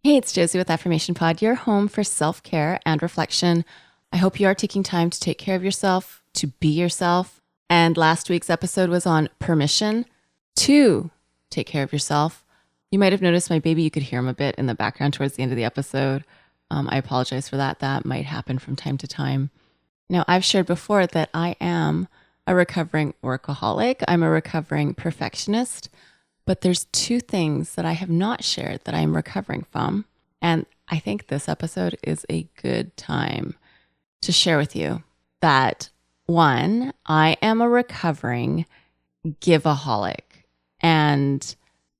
Hey, it's Josie with Affirmation Pod, your home for self-care and reflection. I hope you are taking time to take care of yourself, to be yourself. And last week's episode was on permission to take care of yourself. You might have noticed my baby, you could hear him a bit in the background towards the end of the episode. I apologize for that. That might happen from time to time. Now, I've shared before that I am a recovering workaholic. I'm a recovering perfectionist. But there's two things that I have not shared that I'm recovering from. And I think this episode is a good time to share with you that, one, I am a recovering Giveaholic. And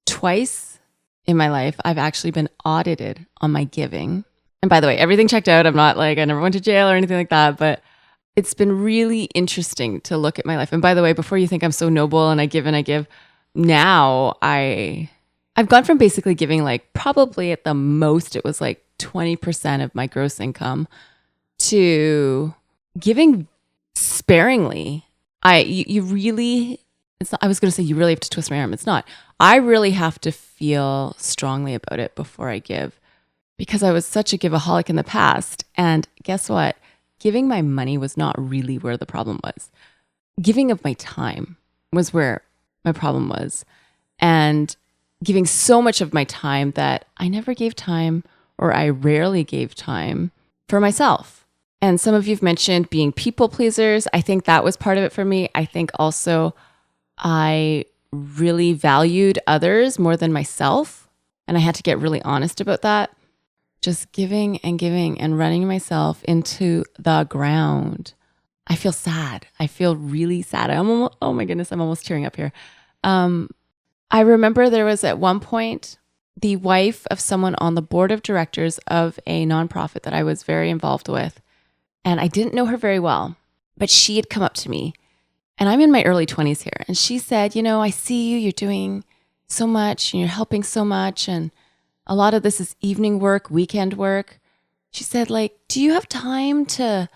twice in my life, I've actually been audited on my giving. And by the way, everything checked out. I'm not like, I never went to jail or anything like that. But it's been really interesting to look at my life. And by the way, before you think I'm so noble and I give, now I've gone from basically giving like probably at the most it was like 20% of my gross income to giving sparingly. You really, it's not, I was going to say you really have to twist my arm. It's not. I really have to feel strongly about it before I give, because I was such a giveaholic in the past. And guess what? Giving my money was not really where the problem was. Giving of my time was where my problem was, and giving so much of my time that I never gave time, or I rarely gave time for myself. And some of you've mentioned being people pleasers. I think that was part of it for me. I think also I really valued others more than myself. And I had to get really honest about that. Just giving and running myself into the ground. I feel sad. I feel really sad. Oh my goodness, I'm almost tearing up here. I remember there was at one point the wife of someone on the board of directors of a nonprofit that I was very involved with. And I didn't know her very well, but she had come up to me, and I'm in my early 20s here. And she said, I see you, you're doing so much and you're helping so much. And a lot of this is evening work, weekend work. She said, like, do you have time to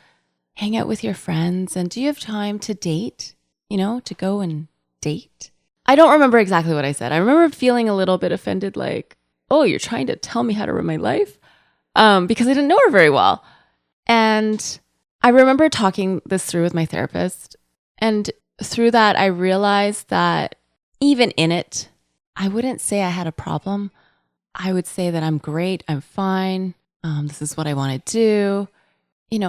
hang out with your friends? And do you have time to date, to go and date? I don't remember exactly what I said. I remember feeling a little bit offended, like, oh, you're trying to tell me how to run my life? Because I didn't know her very well. And I remember talking this through with my therapist. And through that, I realized that even in it, I wouldn't say I had a problem. I would say that I'm great. I'm fine. This is what I want to do.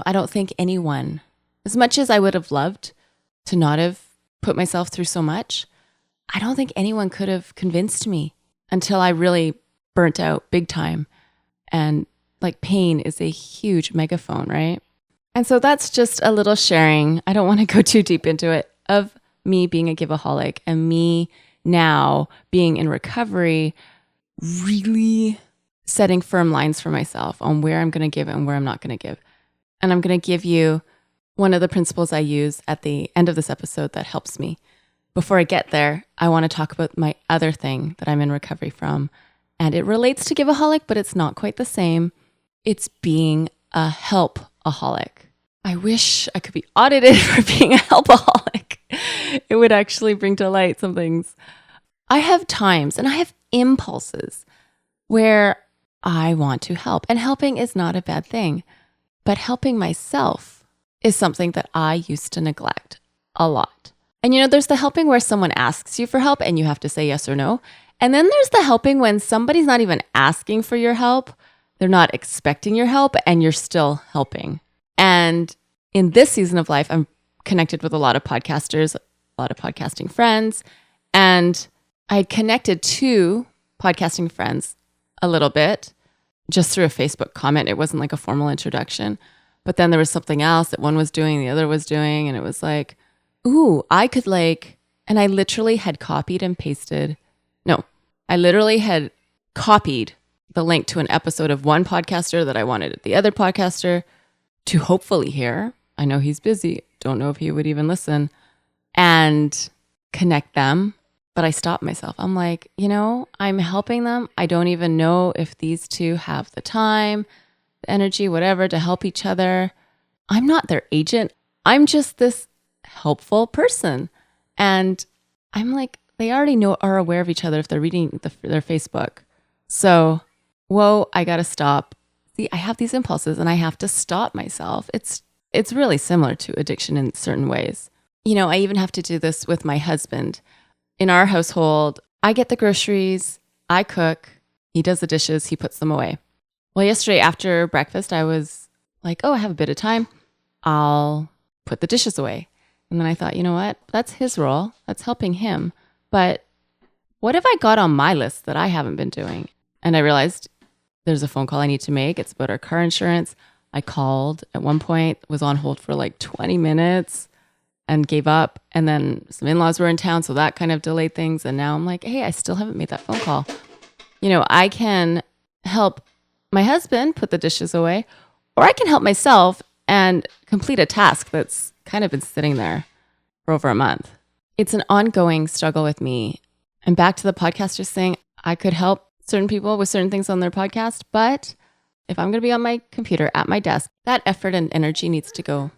I don't think anyone, as much as I would have loved to not have put myself through so much, I don't think anyone could have convinced me until I really burnt out big time. And like pain is a huge megaphone, right? And so that's just a little sharing. I don't want to go too deep into it, of me being a giveaholic and me now being in recovery, really setting firm lines for myself on where I'm going to give and where I'm not going to give. And I'm going to give you one of the principles I use at the end of this episode that helps me. Before I get there, I want to talk about my other thing that I'm in recovery from. And it relates to Giveaholic, but it's not quite the same. It's being a helpaholic. I wish I could be audited for being a helpaholic. It would actually bring to light some things. I have times and I have impulses where I want to help. And helping is not a bad thing. But helping myself is something that I used to neglect a lot. And there's the helping where someone asks you for help and you have to say yes or no. And then there's the helping when somebody's not even asking for your help. They're not expecting your help and you're still helping. And in this season of life, I'm connected with a lot of podcasters, a lot of podcasting friends. And I connected to podcasting friends a little bit just through a Facebook comment. It wasn't like a formal introduction. But then there was something else that one was doing, the other was doing. And it was like, ooh, I could and I literally had copied and pasted. No, I literally had copied the link to an episode of one podcaster that I wanted the other podcaster to hopefully hear. I know he's busy. Don't know if he would even listen, and connect them. But I stopped myself. I'm like, I'm helping them. I don't even know if these two have the time, the energy, whatever, to help each other. I'm not their agent. I'm just this helpful person. And I'm like, they already are aware of each other if they're reading their Facebook. So whoa, I got to stop. See, I have these impulses and I have to stop myself. It's really similar to addiction in certain ways. I even have to do this with my husband. In our household, I get the groceries, I cook, he does the dishes, he puts them away. Well, yesterday after breakfast, I was like, oh, I have a bit of time. I'll put the dishes away. And then I thought, you know what? That's his role. That's helping him. But what have I got on my list that I haven't been doing? And I realized there's a phone call I need to make. It's about our car insurance. I called at one point, was on hold for like 20 minutes and gave up. And then some in-laws were in town, so that kind of delayed things. And now I'm like, hey, I still haven't made that phone call. I can help my husband put the dishes away, or I can help myself and complete a task that's kind of been sitting there for over a month. It's an ongoing struggle with me. And back to the podcast, just saying I could help certain people with certain things on their podcast, but if I'm going to be on my computer at my desk, that effort and energy needs to go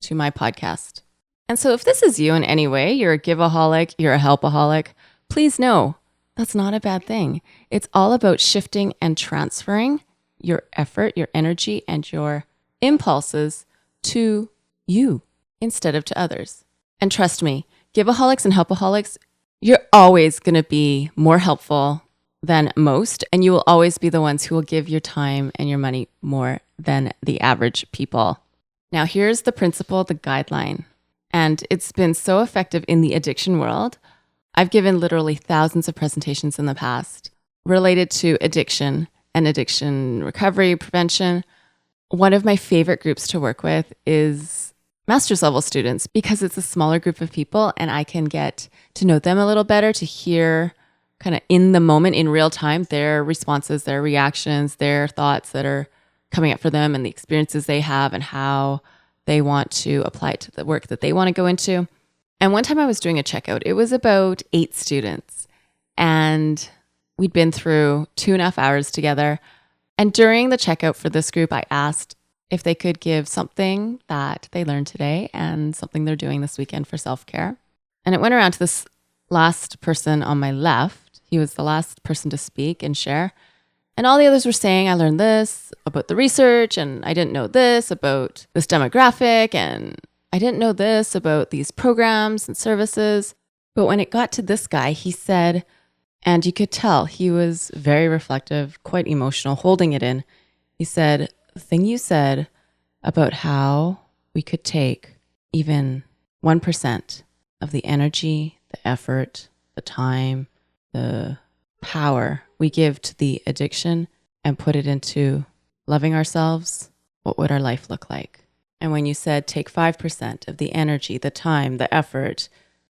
to my podcast. And so if this is you in any way, you're a giveaholic, you're a helpaholic, please know that's not a bad thing. It's all about shifting and transferring your effort, your energy, and your impulses to you instead of to others. And trust me, Giveaholics and Helpaholics, you're always going to be more helpful than most, and you will always be the ones who will give your time and your money more than the average people. Now, here's the principle, the guideline, and it's been so effective in the addiction world. I've given literally thousands of presentations in the past related to addiction and addiction recovery, prevention. One of my favorite groups to work with is master's level students because it's a smaller group of people and I can get to know them a little better, to hear kind of in the moment, in real time, their responses, their reactions, their thoughts that are coming up for them and the experiences they have and how they want to apply it to the work that they want to go into. And one time I was doing a checkout. It was about 8 students and we'd been through 2.5 hours together. And during the checkout for this group, I asked if they could give something that they learned today and something they're doing this weekend for self-care. And it went around to this last person on my left. He was the last person to speak and share. And all the others were saying, I learned this about the research, and I didn't know this about this demographic, and I didn't know this about these programs and services. But when it got to this guy, he said, and you could tell he was very reflective, quite emotional, holding it in. He said, the thing you said about how we could take even 1% of the energy, the effort, the time, the power we give to the addiction and put it into loving ourselves, what would our life look like? And when you said take 5% of the energy, the time, the effort,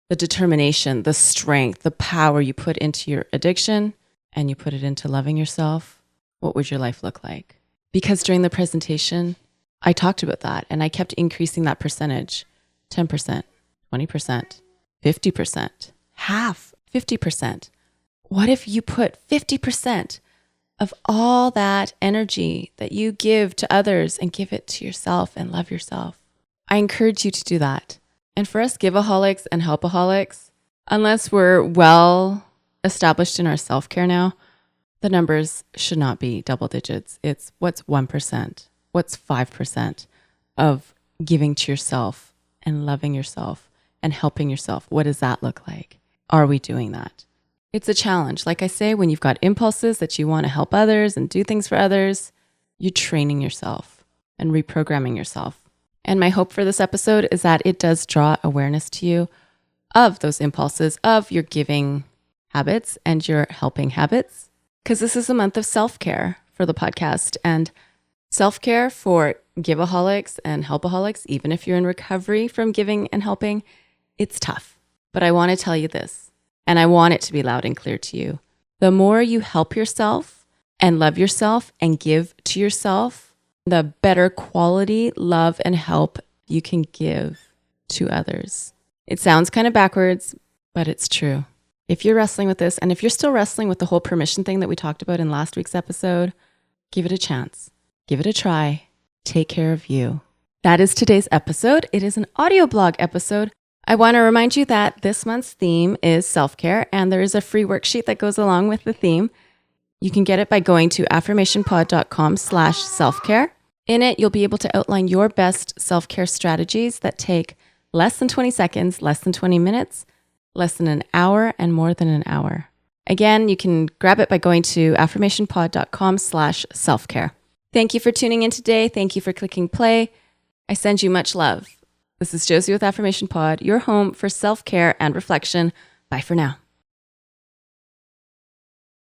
the determination, the strength, the power you put into your addiction and you put it into loving yourself, what would your life look like? Because during the presentation, I talked about that and I kept increasing that percentage, 10%, 20%, 50%, half, 50%. What if you put 50% of all that energy that you give to others and give it to yourself and love yourself? I encourage you to do that. And for us Giveaholics and Helpaholics, unless we're well established in our self-care now, the numbers should not be double digits. It's what's 1%, what's 5% of giving to yourself and loving yourself and helping yourself. What does that look like? Are we doing that? It's a challenge. Like I say, when you've got impulses that you want to help others and do things for others, you're training yourself and reprogramming yourself. And my hope for this episode is that it does draw awareness to you of those impulses, of your giving habits and your helping habits. Because this is a month of self-care for the podcast, and self-care for Giveaholics and Helpaholics, even if you're in recovery from giving and helping, it's tough. But I want to tell you this, and I want it to be loud and clear to you. The more you help yourself and love yourself and give to yourself, the better quality love and help you can give to others. It sounds kind of backwards, but it's true. If you're wrestling with this, and if you're still wrestling with the whole permission thing that we talked about in last week's episode, give it a chance. Give it a try. Take care of you. That is today's episode. It is an audio blog episode. I want to remind you that this month's theme is self-care, and there is a free worksheet that goes along with the theme. You can get it by going to affirmationpod.com/selfcare. In it, you'll be able to outline your best self-care strategies that take less than 20 seconds, less than 20 minutes, less than an hour, and more than an hour. Again, you can grab it by going to affirmationpod.com/selfcare. Thank you for tuning in today. Thank you for clicking play. I send you much love. This is Josie with Affirmation Pod, your home for self-care and reflection. Bye for now.